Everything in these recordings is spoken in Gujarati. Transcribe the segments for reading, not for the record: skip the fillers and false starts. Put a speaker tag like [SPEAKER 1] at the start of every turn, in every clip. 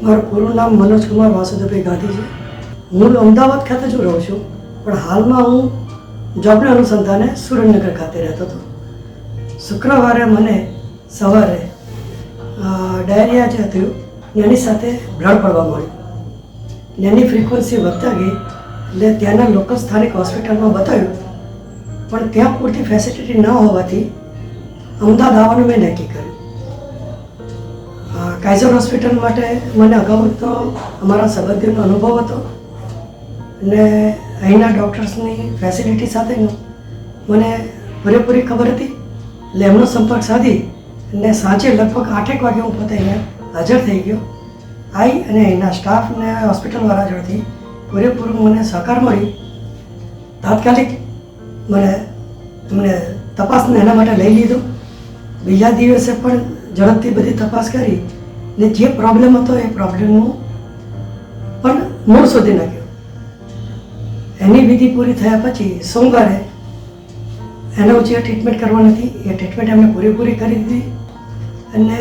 [SPEAKER 1] મારું પૂરું નામ મનોજ કુમાર વાસુદેવભાઈ ગાંધી છે. હું અમદાવાદ ખાતે જ રહું છું, પણ હાલમાં હું જોબના અનુસંધાને સુરેન્દ્રનગર ખાતે રહેતો હતો. શુક્રવારે મને સવારે ડાયરિયા જે થયું એની સાથે બ્લડ પડવા મળ્યું. એની ફ્રિકવન્સી વધતા ગઈ એટલે ત્યાંના લોકલ સ્થાનિક હોસ્પિટલમાં બતાવ્યું, પણ ત્યાં પૂરતી ફેસિલિટી ન હોવાથી અમદાવાદ આવવાનું મેં નક્કી કર્યું. કાઇઝર હોસ્પિટલ માટે મને અગાઉ તો અમારા સંબંધીનો અનુભવ હતો અને અહીંના ડૉક્ટર્સની ફેસિલિટી સાથેનું મને પૂરેપૂરી ખબર હતી. એટલે એમનો સંપર્ક સાધી અને સાંજે લગભગ 8 વાગે હું પોતે અહીંયા હાજર થઈ ગયો. આવી અને અહીંના સ્ટાફ અને હોસ્પિટલવાળા જોડેથી પૂરેપૂરું મને સહકાર મળી. તાત્કાલિક મને તપાસને એના માટે લઈ લીધો. બીજા દિવસે પણ ઝડપથી બધી તપાસ કરી ને જે પ્રોબ્લેમ હતો એ પ્રોબ્લેમનું પણ મૂળ શોધી નાખ્યો. એની વિધિ પૂરી થયા પછી સોમવારે એનો જે ટ્રીટમેન્ટ કરવાની હતી એ ટ્રીટમેન્ટ એમને પૂરેપૂરી કરી દીધી અને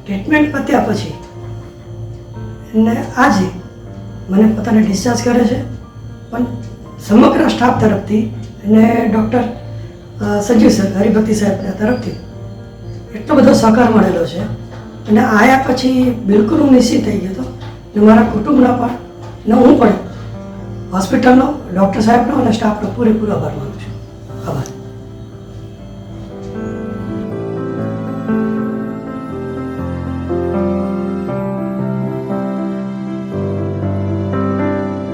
[SPEAKER 1] ટ્રીટમેન્ટ પત્યા પછી એને આજે મને પોતાને ડિસ્ચાર્જ કરે છે. પણ સમગ્ર સ્ટાફ તરફથી અને ડૉક્ટર સંજીવ સર હરિભક્તિ સાહેબના તરફથી એટલો બધો સહકાર મળેલો છે અને આયા પછી બિલકુલ હું નિશ્ચિત થઈ ગયો હતો ને મારા કુટુંબના પણ ને હું પણ હોસ્પિટલનો ડૉક્ટર સાહેબનો અને સ્ટાફનો પૂરેપૂરો આભાર માનું છું. આભાર.